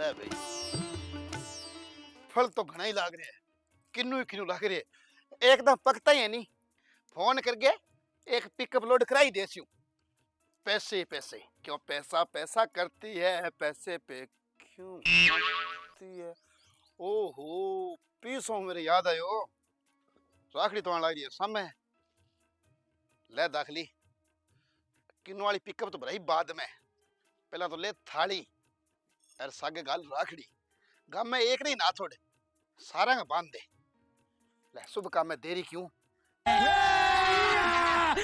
ले भाई फल तो घना ही लाग रहे है, किन्नू लाग रहे है, एकदम पकता ही है नहीं। फोन करके एक पिकअप लोड कराई देसी। पैसे पैसे क्यों पैसा पैसा करती है, पैसे पे क्यों करती है। ओहो पीसो मेरे याद आयो, राखड़ी तो आने लग रही है सामने। ले दाखली किन्नू वाली पिकअप तो भराई बाद में, पहला तो ले थाली और सागे गाल राखड़ी। गाम में एक नहीं ना छोड़े, सारा का बांध दे। ले शुभ काम में देरी क्यों।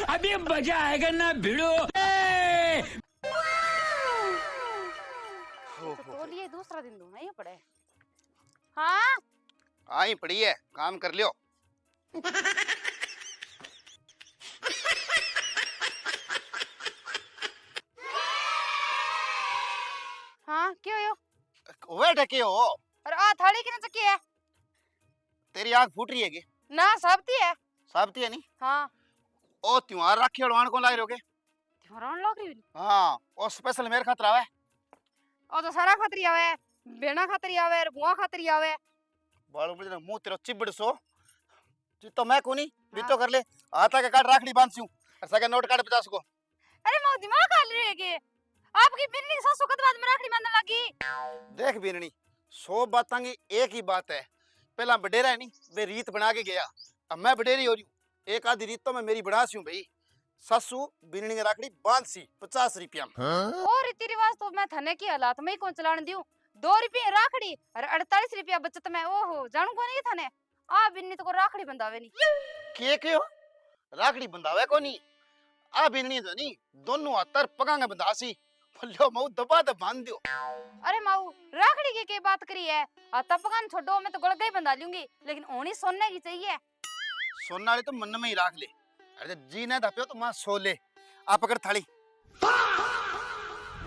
अभी मजा आएगा ना भिड़ो। तो लिए दूसरा दिन दूंगा ये पड़े। हाँ आई पड़ी है, काम कर लियो। हाँ क्यों यो? ओए ढके हो, अरे आ थाली किने चकी है? तेरी आंख फूट रही है कि ना सबती है। साबती है नहीं। हाँ ओ त्योहार राखी अड़वान को लाग रहे हो। त्योहार लग रही। हाँ ओ स्पेशल मेरे खातिर आवे। ओ तो सारा खातरी आवे, बेना खातरी आवे, बुआ खातरी आवे। बाल मुझे मुंह तेरा चिबड़ सो जी तो मैं कोनी भी हाँ। तो कर ले। आता के काट राखड़ी बांधसी हूं और सगा नोट काट 50 को। अरे मो दिमाग खाल रही है कि आपकी बिन्नी की सासू कद बाद में राखड़ी बांधने लगी। देख बीननी 100 बातां की एक ही बात है, पहला बडेरा है नहीं वे रीत बना के गया, अब मैं बडेरी हो रही हूं। एक आधी रीत तो मैं मेरी बना सी हूं भाई। सासू बीननी की राखड़ी बांध सी 50 रुपया में। और रीति रिवाज तो मैं थने की हालात में ही कौन चलाने दियो। 2 रुपये राखड़ी और 48 रुपया बचत में। ओहो जानू को नहीं थने आ बिन्नी तो को राखड़ी बंधावे नहीं के हो राखड़ी बंधावे को नहीं आ बीननी तो नहीं दोनों हाथ पकांगे बंधासी लो मऊ दबा दब बांध दियो। अरे माऊ राखड़ी के बात करी है। आता पकान छोड़ो मैं तो गलत ही बंधा लूंगी, लेकिन ओनी सोने की चाहिए। सोना वाली तो मन में ही राख ले, अरे जी ने धपियो तो मां सो ले। आ पकड़ थाली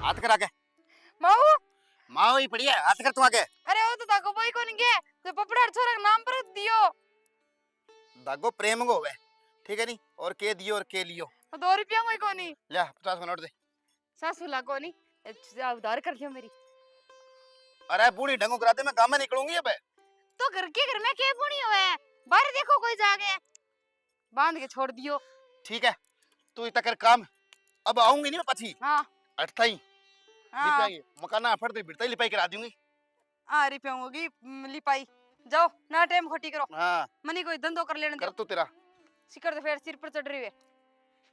हाथ करा के। माऊ माँ ही पड़ी है, हाथ कर तू आगे। अरे वो तो ताको बोई को नहीं गे तो पपड़ा छोरा के नाम पर दियो। दागो प्रेम गो वे ठीक है नहीं, और के दियो और के लियो। 2 रुपया कोई को नहीं। ले 50 का नोट दे। सासू लागो नहीं उधार कर लियो मेरी। अरे बूढ़ी ढंगो करा दे, मैं गांव में निकलूंगी अब। तो घर के घर में के पुणी होवे, बाहर देखो कोई जागे बांध के छोड़ दियो। ठीक है तू इतना कर काम, अब आऊंगी नहीं मैं पछी। हाँ अटता ही हाँ लिपाई मकाना फट दे बिरता ही लिपाई करा दूंगी। आ रुपया होगी लिपाई। जाओ ना टाइम खोटी करो। हाँ मनी कोई धंधो कर लेने कर दो। तू तेरा सिकर तो फिर सिर पर चढ़ रही है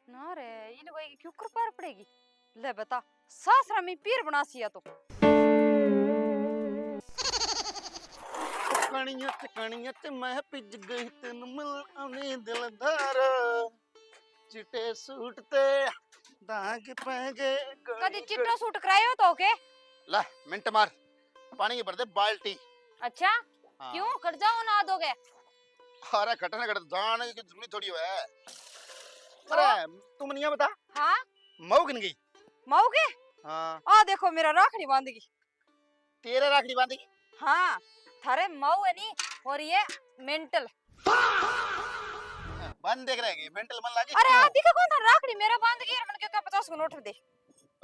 ना रे। इन कोई क्यों कर पार पड़ेगी। ले बता सासरा में पीर बना सिया तो कणियत मैं पिज गई तेन मिलाने दिलदार चिट्टे सूट ते दाग पै गए। कदी चिट्टा सूट करायो तो के। ला मिनट मार पानी की भर दे बाल्टी। अच्छा हाँ। क्यों कर जाओ ना दोगे। अरे खटने खट जाने की जरूरी थोड़ी है। अरे तुम नहीं बता हाँ मऊ किन गई। मऊ के हाँ आ देखो मेरा राखड़ी बांधेगी। तेरे राखड़ी बांधेगी। हाँ थारे मऊ है नी और ये मेंटल। बंद देख रहे हैं मेंटल मन लागे। अरे आदि का कौन था राखड़ी मेरा बांध गई और मैंने क्या 50 को नोट दे।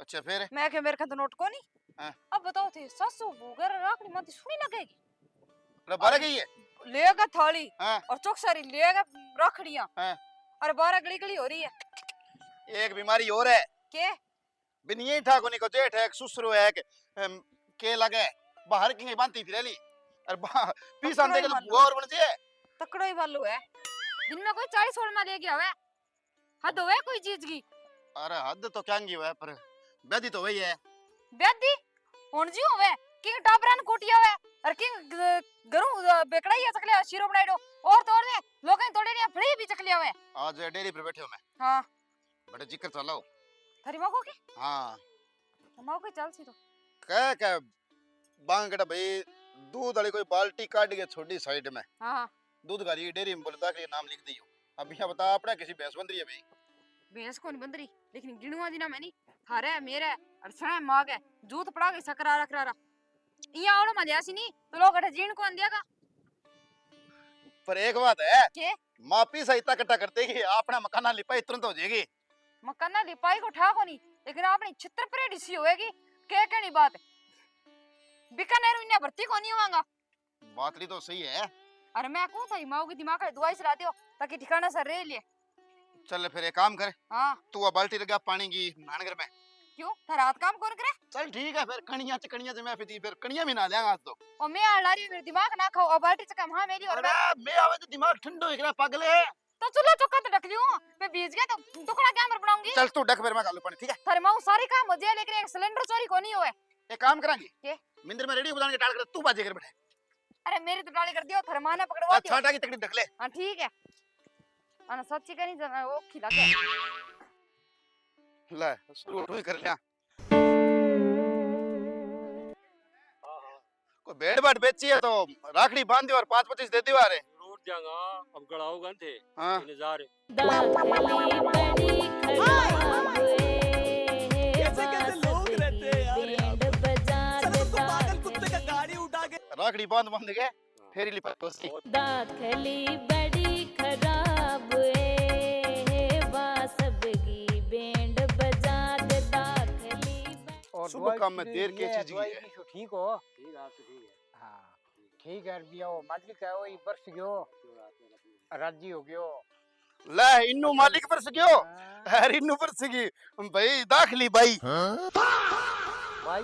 अच्छा फिर मैं क्या मेरे का तो नोट को नहीं। हाँ। अब बताओ थे सासू बुगर राखड़ी माती सुनी लगेगी। अरे बारह गई है। लेगा थाली हाँ। और चौकसारी लेगा राखड़ियां। हाँ। और 12 गली गली हो रही है। एक बीमारी और है के बिनिये ठाकुनी को जेठ है सुसरो है के लगे बाहर की बांधती फिर ली और पीछा देख लो और बन जे तकड़ो ही भालू है। दिन में कोई 40 ओर में ले गया है। हद होवे कोई चीज की। अरे हद तो क्या है पर बेदी तो वही है। बेदी हुन जी होवे किंग टाबरन कोटिया है और किंग गरू बेकड़ाई है चकले शिरो बनाई दो और तोड़ दे लोगन तोड़े नहीं फड़ी भी चकले होवे। आज डेरी पर बैठे हो मैं। हां बड़े जिक्र चलाओ। थारी मां को के हां मां को चल सी तो कह बांगड़ा भाई दूध वाली कोई बाल्टी काट के छोड़ी साइड में। हां दूध गाड़ी डेयरी में बोलता कि नाम लिख दियो। अब यहाँ बता अपना किसी भैंस बन रही है भाई। भैंस कौन बंद रही लेकिन गिणुआ दिना में नहीं थारे मेरे और सणे माग है जूत पड़ा के सकरा रख रहा इया आवड़ो मलियासी नहीं तो लोग अठे जीण कौन दियागा। पर एक बात है के मापी सहिता कट्टा करते कि अपना मकाना लिपाई तुरंत हो जाएगी। मकाना लिपाई को ठा को नहीं लेकिन अपनी चित्र परेडी सी होएगी के कहनी बात है। बीकानेर इन्हें भर्ती को नहीं होगा। बात ली तो सही है। अरे मैं कहूँ था माओ के दिमाग में दवाई चलाते हो ताकि ठिकाना से रह लिए। चल फिर एक काम कर, हाँ तू वो बाल्टी लगा पानी की नानगर में। क्यों था रात काम कौन करे? चल ठीक है, फिर कणिया से मैं फिर कणिया भी ना लेगा आज तो। और मैं आ रही मेरे दिमाग ना खाओ और बाल्टी चका हां मेरी और अरे मैं आवे तो दिमाग ठंडो हो गया पागले। तो चूल्हा चौका तो ढक लियो। मैं बीज गया तो टुकड़ा क्या मर बनाऊंगी। चल तू ढक, फिर मैं गालू पानी, ठीक है? थारे माऊ सारी काम हो जाए लेकिन एक सिलेंडर चोरी को नहीं होए। एक काम करांगे के? मिंदर में रेडियो बजाने के टाल कर तू बाजे कर बैठे। अरे मेरी तो डाली कर दियो थारे मां ने पकड़वा दियो। छाटा की तकलीफ ढक ले। हां ठीक है। अन सच्ची करी जब वो खिला के ले शुरू उठो ही कर लिया। कोई भेड़ बाट बेची है तो राखड़ी बांध दियो और 5-25 दे दियो। अरे रूट जागा अब गड़ाओ गन थे हाँ इंतजार दाखली बड़ी खराब कैसे कैसे लोग रहते हैं यार बैंड बजा चलो दे उसको पागल कुत्ते का गाड़ी उठा के राखड़ी बांध के फेरी लिपट उसकी। दाखली बड़ी खराब बासबगी बैंड बजा दे दाखली और शुभ दवाई काम में की देर ये कैसी जी दवाई है। की सो ठीक हो? ठीक आप तो ठीक है हाँ ठीक है रुपया वो मालिक है वही बरस गयो राजी हो गयो। ले इन्नू मालिक पर सकियो हाँ, अरे इन्नू पर सकी भाई दाखली भाई। भाई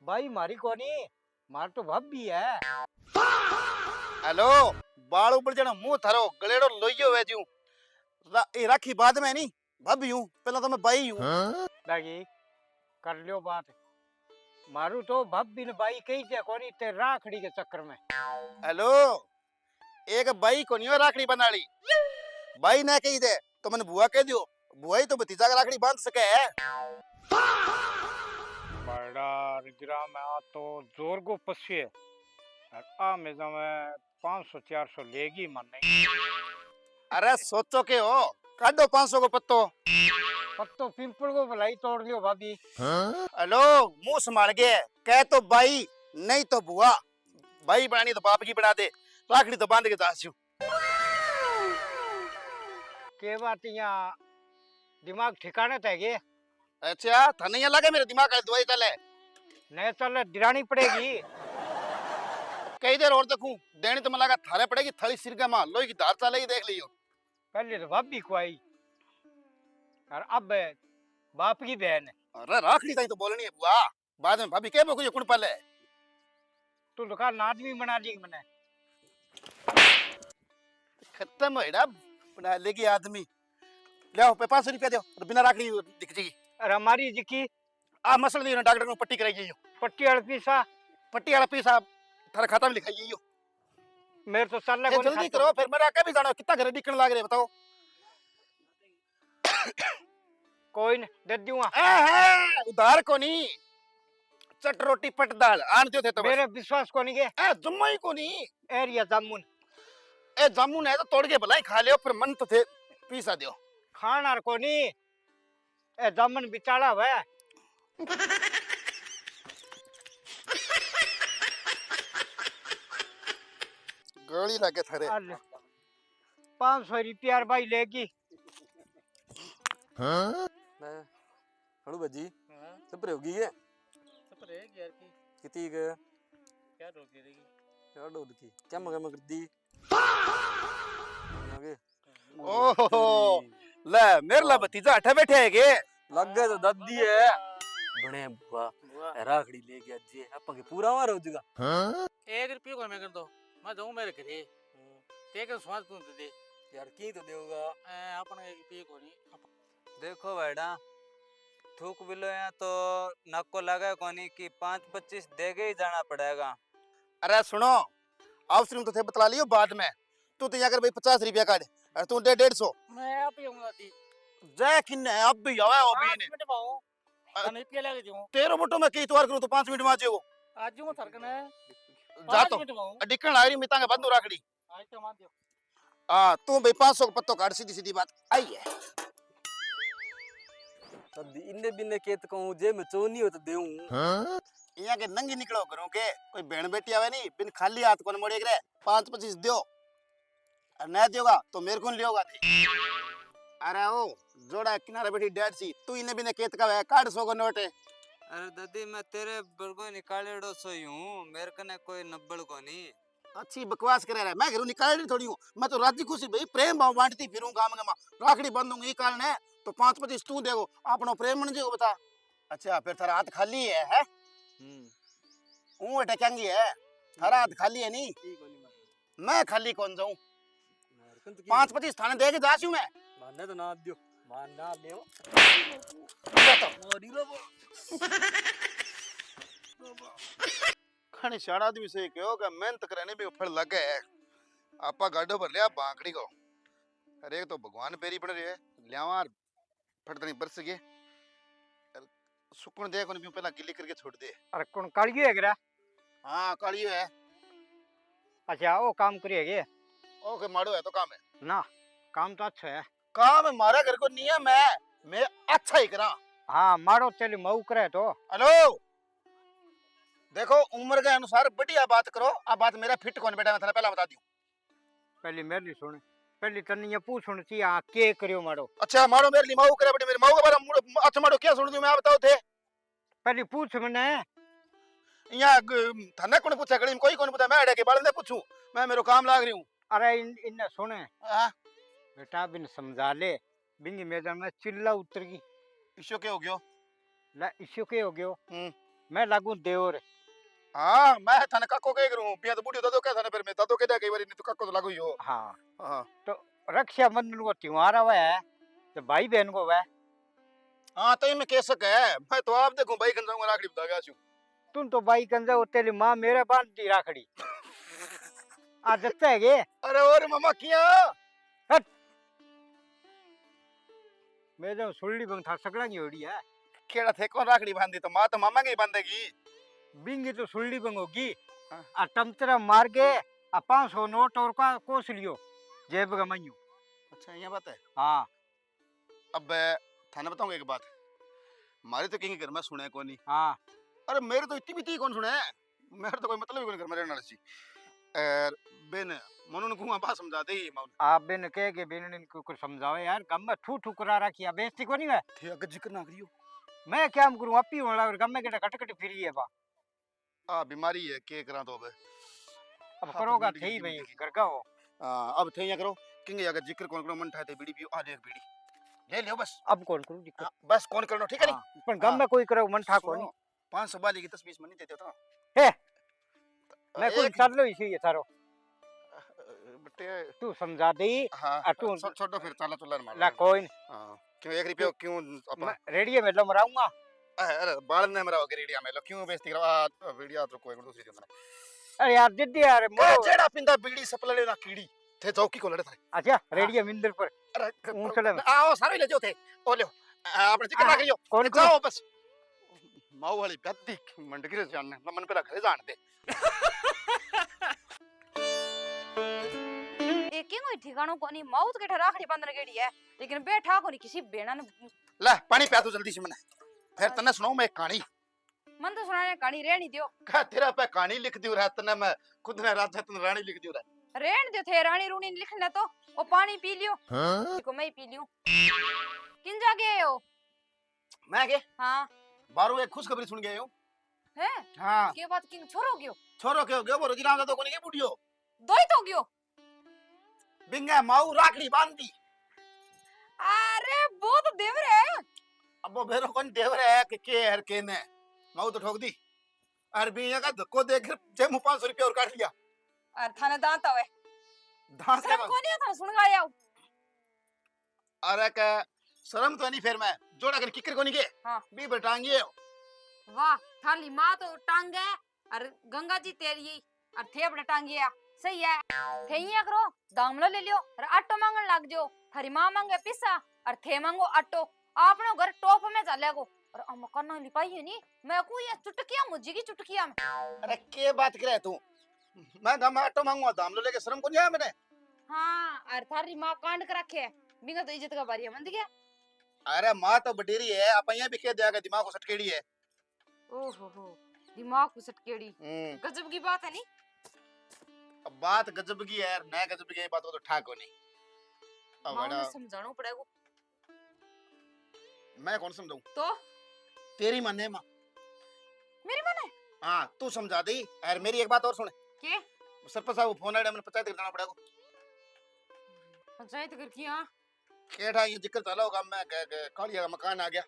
भाई मारी कोनी मार तो भाभी है। हेलो बाल ऊपर जणो मुंह थारो गलेड़ो लोइयो वेजू ए राखी बाद में नहीं भाभी हूं, पहला तो मैं भाई हूं। लगी कर लियो बात मारू तो भाभी ने भाई कही जे कोनी ते राखड़ी के चक्कर में। हेलो एक भाई को नहीं राखड़ी बनाली, भाई ना कही दे तो मैंने बुआ कह दियो, बुआ ही तो भतीजा का राखड़ी बांध सके है। बड़ा रिजरा में आ तो जोर को पसिए और आ में जमे 500-400 लेगी मन नहीं। अरे सोचो के हो काटो 500 को पत्तो। पत्तो पिंपल को भलाई तोड़ लियो भाभी। हेलो मुंह संभाल के कह तो भाई नहीं तो बुआ, भाई बनानी तो बाप की बना दे, राखड़ी तो बांध के दासू। के बात यहाँ दिमाग ठिकाने तय गे अच्छा थाने यहाँ लगे मेरे दिमाग का दवाई चले नहीं चल दिरानी पड़ेगी। कई देर और देखूं देनी तो मैं लगा थारे पड़ेगी थली सिरका मां लोही की धार चलेगी देख लियो। पहले तो भाभी को आई और अब बाप की बहन है। अरे राखड़ी ताई तो बोलनी है बुआ, बाद में भाभी कह बोको कुण पले तू दुकान आदमी बना दी मैंने। खत्म होइडा बना लेगी आदमी। ले आओ 500 रुपया दो और बिना राखड़ी दिख जी। और हमारी जिकी आ मसल दी डॉक्टर को पट्टी कराई जाइयो, पट्टी वाला पीसा पट्टी वाला पैसा थारे खाता में लिखाई जाइयो। मेरे तो चल ये जल्दी करो फिर मेरा कभी जानो कितना घर दिखने लाग रहे बताओ। कोई नहीं दे दूंगा। उधार को नहीं चट रोटी पट दाल आन दियो थे तो मेरे विश्वास को नहीं के ए जम्मा ही को नहीं एरिया जामुन ए जामुन है तो तोड़ के भलाई खा लियो पर मन तो थे पीसा दियो। खाना को नहीं ए जामुन बिचाड़ा हुआ है। गोली लगे थारे 500 रुपया भाई लेगी। मैं हड़ू बजी सपर होगी है सपर है यार की कितनी के क्या रोकी रहेगी क्या डोल की क्या मगर मगर दी आगे ओहो ले मेरे ला भतीजा अठे बैठे है के लग गए तो दादी है बने बुआ राखड़ी ले गया जी अपन के पूरा मार हो जगा 1 रुपये को मैं कर दो मैं जाऊं मेरे घरे ते के स्वाद तू दे यार की तो देगा अपन 1 रुपये को नहीं देखो बेटा थूक बिलो है तो नको लगा कोनी कि 5-25 देके ही जाना पड़ेगा। अरे सुनो अवसर तो थे बतला लियो बाद में, तू तो यहाँ कर भाई 50 रुपया काट और तू 150 मैं आप ही आऊंगा ती जय किन्ने अब भी आवे ओ 5 बीने मिनट पाऊं तने पे लगे दूं तेरो मोटो में कई तवार करूं तो 5 मिनट में आ जाओ। आज जो थरकने जा 5 तो मिनट पाऊं डिकन आ रही मितांगे बंदू राखड़ी। आज तो मान दियो हां तू भाई 500 को पत्तो काट सीधी सीधी बात आई है। दादी इन्ने बिन्ने केत कहूं जे मैं चोनी हो तो देऊं यहाँ के नंगी निकलो घरों के कोई बहन बेटी आवे नहीं बिन खाली हाथ को मोड़े करे 5-25 दियो और नहीं दियोगा तो मेरे को लियोगा थे। अरे ओ जोड़ा किनारे बैठी डेढ़ सी तू इन्हें बिने केत का है काट 100 को नोट है अरे दादी मैं तेरे बरगो निकालेड़ो सोई हूँ मेरे कने कोई नब्बड़ को नहीं। अच्छी बकवास करे रहा है। मैं घरों निकाल नहीं थोड़ी हूँ। मैं तो राजी खुशी भाई प्रेम भाव बांटती फिरूं गांव में। राखड़ी बंधूंगी ये कारण है तो 5-25 तू देगो अपनो प्रेम मन जेगो बता। अच्छा फिर थारा हाथ खाली है? ऊ अटकेंगी है थारा हाथ खाली है नहीं? मैं खाली कौन जाऊं? 5-25 थाने दे के जासूं मैं। मानने तो ना दियो मान ना ले खणी शाणा आदमी से कहो कि मेहनत करने भी फल लगे है। आपा गाडो भर लिया बांकड़ी को। अरे तो भगवान पेरी बन रहे लियावा फट नहीं बरस गए सुकून दे कोन भी पहला गिल्ली करके छोड़ दे। अरे कौन कालियो है गिरा? हाँ कालियो है। अच्छा वो काम करिए ओके माड़ो है तो काम है ना, काम तो अच्छा है। काम हमारा घर को नियम है मैं अच्छा ही करा। हाँ मारो चली मऊ करे तो। हेलो देखो उम्र के अनुसार बढ़िया बात करो। अब बात मेरा फिट कौन बेटा मैं थाने पहला बता दूं। पहली मेरी सुन, पहली तने ये पूछण ची आ के करियो मारो। अच्छा मारो मेरे लिए माऊ करे बड़ी मेरी माऊ के बारे में अच्छा मारो क्या सुन दूं मैं? आप बताओ थे पहली पूछ मने यहाँ थाने कौन पूछा गली में कोई कौन पूछा? मैं अड़े के बाल में पूछूं मैं मेरे काम लाग रही हूँ। अरे इन्ने सुने हाँ बेटा बिन समझा ले बिंगी मैदान में चिल्ला उतर गई। इशो क्या हो गयो? ला इश्यू के हो गयो हम्म। मैं लागू देवर। हाँ मैं थाने काको के करूं पिया तो बूढ़ी दादो क्या थाने पर मैं दादो के दे कई बार नहीं तो काको तो लागू ही हो। हाँ हाँ तो रक्षा बंधन को त्योहार आवा है तो भाई बहन को वह हाँ तो मैं कह सके मैं तो आप देखूं भाई गंजा राखड़ी बता गया छू। तुम तो भाई कंजा वो तेरी माँ मेरे बांध दी राखड़ी आ जत्ता है गे। अरे और मामा किया मैं जो सुल्ली बंग था सकड़ा की होड़ी है केड़ा थे कौन राखड़ी बांधी तो माँ तो मामा की बांधेगी। बिंगी तो सुल्ली बंग होगी। हाँ। आ टमतरा मार के आ 500 नोट और का कोस लियो जेब का मइयो। अच्छा ये बात है। हाँ अब थाने बताऊंगा एक बात हमारे तो कहीं घर में सुने को नहीं। हाँ अरे मेरे तो इतनी बीती कौन सुने मेरे तो कोई मतलब ही कोई घर में रहना सी और बेन मनुन को बात समझा दे ही मौन आप बिन कह के बिन इनको कुछ समझावे यार गम में ठू ठू करा रखी बेइज्जती को नहीं है। थे अगर जिक्र ना करियो। मैं क्या करूं अपी होना और गम में के कटकट फिरी है बा। आ बीमारी है के करा तो अब करोगा थे ही भाई घर का हो। अब थे यहाँ करो किंग अगर जिक्र कौन करो मन ठाते बीड़ी पियो आ ले एक बीड़ी ले लियो बस। अब कौन करूं दिक्कत। हाँ, बस कौन करनो ठीक है नहीं। हाँ, पर गम में कोई करो मन ठा को नहीं। 500 वाली की 10-20 मन नहीं देते तो हे मैं कोई कर लो इसी ये थारो बटे तू समझा दे। हाँ तू छोड़ो फिर चाला चुल्ला मार ला कोई हाँ क्यों 1 रुपया क्यों अपन मैं रेडियो में लो मराऊंगा। अरे बाल ने मरा रेडिया में लो क्यों बेइज्जती करो वीडियो तो कोई दूसरी चीज ना। अरे यार दीदी यार मोरो जेड़ा पिंदा बीड़ी सपलड़े ना कीड़ी थे चौकी को लड़े थे। अच्छा रेडियो मिंदर पर अरे ऊंचले में आओ सारे ले जो थे ओ लो आपने जिक्र ना करियो कौन जाओ बस माऊ वाली गद्दी मंडकी रे जानने मन पे घरे जान दे। एक कोई ठिकानो कोनी मौत के ठराखड़ी बंदर गेड़ी है लेकिन बैठा कोनी किसी बेना ने। ले पानी पिया तू जल्दी से मने फिर तने सुनाऊं मैं एक कहानी। मन तो सुनाने कहानी रहनी दियो। का तेरा पे कहानी लिख दियो रात ने मैं खुद ने रात तन रानी लिख दियो रे रहन दियो थे रानी रूनी लिखने तो ओ पानी पी लियो। देखो मैं ही पी लियो। किन जागे हो? मैं के हाँ बारू एक खुशखबरी सुन गए हूं। है हां के बात किंग छोरो गयो छोरो के हो गयो बोरो गिरा तो कोनी के बुढ़ियो दोई तो गयो। बिंगा माऊ राखड़ी बांधी। अरे वो तो देवर है। अब वो बेरो कौन देवर है के हर के ने माऊ तो ठोक दी और बिया का धक्को देख जे मु 500 रुपया और काट लिया। और थाने दांत आवे दांत शर्म को नहीं था सुन गाया। अरे का शर्म तो नहीं फिर मैं जोड़ा कर किकर कोनी के हाँ बी बटांगे वाह थाली माँ तो टांगे और गंगा जी तेरी और थे अपने टांगिया सही है। थे ये करो दामलो ले लियो और आटो मांगन लग जाओ। थारी माँ मांगे पिस्सा और थे मांगो आटो आपनो घर टॉप में चले गो और हम करना लिपाई है नी मैं को ये चुटकिया मुझी की चुटकिया में। अरे के बात करे तू मैं गम आटो मांगूंगा दामलो लेके शर्म को नहीं आया मैंने। हाँ और थारी माँ कांड कर रखे है बिना तो इज्जत का बारी है मंदी क्या। अरे माँ तो बटेरी है अपन ये भी कह दिया दिमाग को सटकेड़ी है। ओहो हो दिमाग को सटकेड़ी गजब की बात है नी। अब बात गजब की है नया गजब की बात हो तो ठाक हो नहीं। अब माँ बड़ा ने समझाना पड़ेगा। मैं कौन समझाऊं तो तेरी माने माँ मेरी मन है हाँ तू समझा दी। और मेरी एक बात और सुन, के सरपंच साहब फोन आया, मैंने पंचायत जाना पड़ेगा। पंचायत कर की हां केठा ये जिक्र चला होगा, मैं कालिया का मकान आ गया।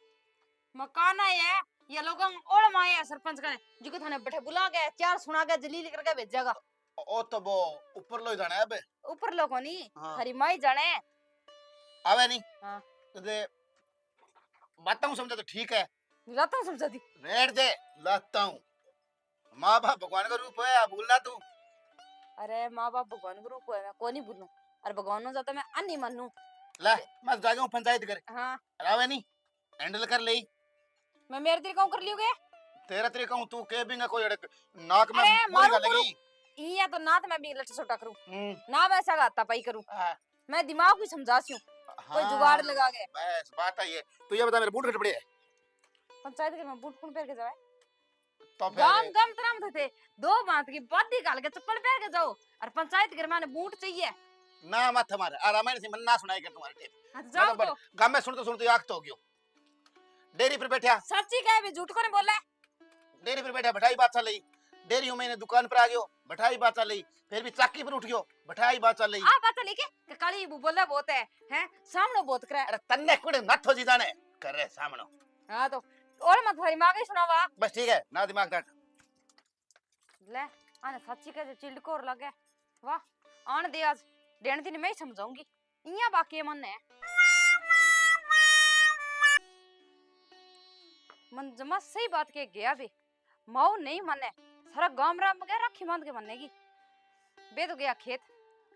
मकान आया है ये लोग ओड़ माए है सरपंच का जिको थाने बैठे बुला के चार सुना के जलील करके भेजेगा। ओ तो वो ऊपर लो जाना है अब। ऊपर लोगो नहीं हाँ। हरी माई जाने आवे नहीं। हाँ। तो दे बात हूँ समझा तो ठीक है। लाता हूं समझा दी रेट दे लाता हूँ। माँ बाप भगवान का रूप है, भूलना तू। अरे माँ बाप भगवान को रूप है मैं को नहीं भूलूं और भगवान नो जाता मैं अन्नी मानूं। ले मैं जागा हूँ पंचायत करे। हाँ आवे नहीं हैंडल कर ले। मैं मेरे तरीका कर लियोगे तेरा तरीका हूँ, तू के बिंगा कोई नाक में अरे मोरी मारू लगी। ये तो ना तो मैं भी लट सोटा करूं हम्म, ना मैं ऐसा गाता पाई करूं। हाँ, मैं दिमाग को समझा सी कोई हाँ, जुगाड़ लगा के। बस बात है ये। तू ये बता मेरे बूट कट पड़े है पंचायत के में बूट कौन पहन के जाए तो गाम फिर गम तरह में थे दो बात की बात निकाल के चप्पल पहन के जाओ और पंचायत के माने बूट चाहिए। ना मत हमारे आराम से मन ना सुनाई कर तुम्हारे टेप। हाँ, तो जाओ मतलब तो गाँव में सुनते आँख तो हो गयो। डेयरी पर बैठा, सच्ची कहे भी झूठ को नहीं बोला। डेयरी पर बैठा बैठाई बात चल रही। डेयरी मैंने दुकान पर आ गयो बैठाई बात चल रही। फिर भी चाकी पर उठ गयो बैठाई बात चल रही। आ बात लेके कि काली बू बोला बहुत है हैं सामने बहुत करे। अरे तन्ने कुड़े नट हो जी जाने कर रहे सामने। हां तो और मत भाई मांगे सुनावा बस ठीक है ना दिमाग डाट। ले आने सच्ची कहे चिल्ड कोर लगे वाह आन दे आज देन दिन मैं ही समझाऊंगी इया बाकी मन है मन जमा सही बात के गया भी माऊ नहीं मने सारा गांव राम गया राखी बांध के मनेगी बे तो गया खेत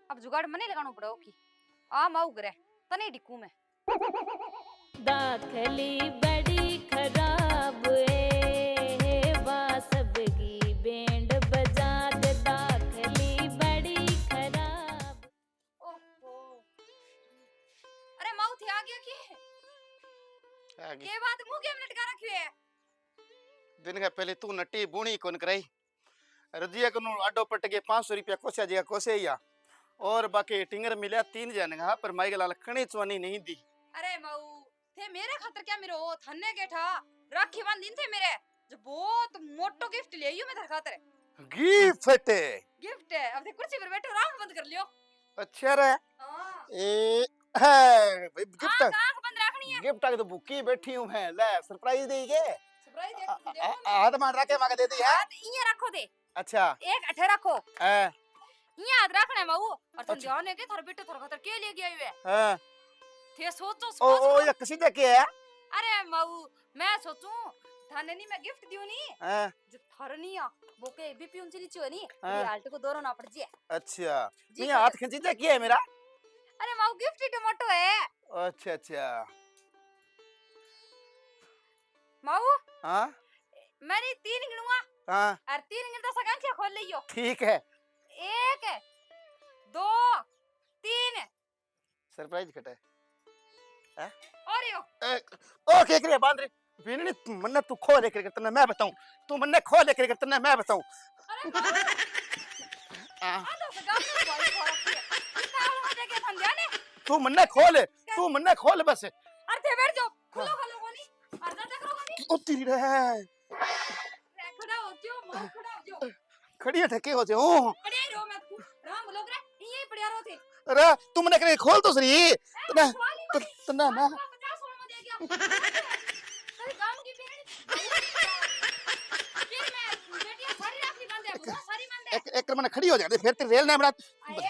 अब जुगाड़ मने लगानो पड़ो की आ माऊ गरे तने डिकू में दाखली बड़ी खराब है बासबगी बैंड बजा दे दाखली बड़ी खराब। ओहो अरे माऊ थी आ गया के बात मुंह के में लटका रखी है। दिन का पहले तू नटी बूणी कौन कराई रजिया को आडो पट के 500 रुपया कोसा जिया कोसे या और बाकी टिंगर मिला 3 जन पर माइक लाल खणी चवानी नहीं दी। अरे माऊ थे मेरे खातर क्या मेरे ओ थन्ने के ठा राखी बांध दिन थे मेरे जो बहुत मोटो गिफ्ट ले आईयो मैं तेरे खातर। गिफ्ट गिफ्ट है अब थे कुर्सी पर बैठो आंख बंद कर लियो। अच्छा रे हां ए है भाई गिफ्ट आंख बंद रखनी है। गिफ्ट आके तो भूखी बैठी हूं मैं ले सरप्राइज देगे सरप्राइज दे हाथ मार रखे मांगे दे दी है। हाथ इया रखो दे अच्छा एक अठे रखो हां इया हाथ रखना है माऊ और तुम अच्छा। ध्यान है के थारे बेटे थारे खातर के ले गया है हां थे सोचो ओ ओ ये किसी दे के है। अरे माऊ मैं सोचूं थाने नहीं मैं गिफ्ट दियो नी हां जो थारे नहीं आ वो के बीपी ऊंची नीचे हो नी हाँ। ये हाल्ट को दोरो ना पड़ जे। अच्छा जी नहीं हाथ खींची दे के है मेरा। अरे माऊ गिफ्ट ही टमाटो है अच्छा अच्छा माऊ हां मैंने 3 गिनूंगा हां और 3 गिनता सका आंखें खोल लियो। ठीक है 1 2 3 सरप्राइज कटे और यो ओके करे बांध रे बिननी मन्ने तू खो लेकर के तने मैं बताऊं तू मन्ने खो लेकर के तने मैं बताऊं। अरे आ तो सगा में भाई खो रखी है कितना हो देखे थन जाने तू मन्ने खोल बस। अरे थे बैठ जाओ खुलो खुलो कोनी और ज्यादा करो कोनी ओ तेरी रे खड़ा हो जाओ मां खड़ा हो जाओ खड़ी ठके हो जे ओ पड़े ही रहो मैं तू राम लोग रे यही पड़िया रहो थे। अरे तू मन्ने करे खोल तो सही तने तने मैं 50 सोना में दे गया तेरे काम की फिर मैं बेटियां सारी राखी बांधे बहुत सारी बांधे एक मने खड़ी हो जा फिर तेरे रेल ना बड़ा आए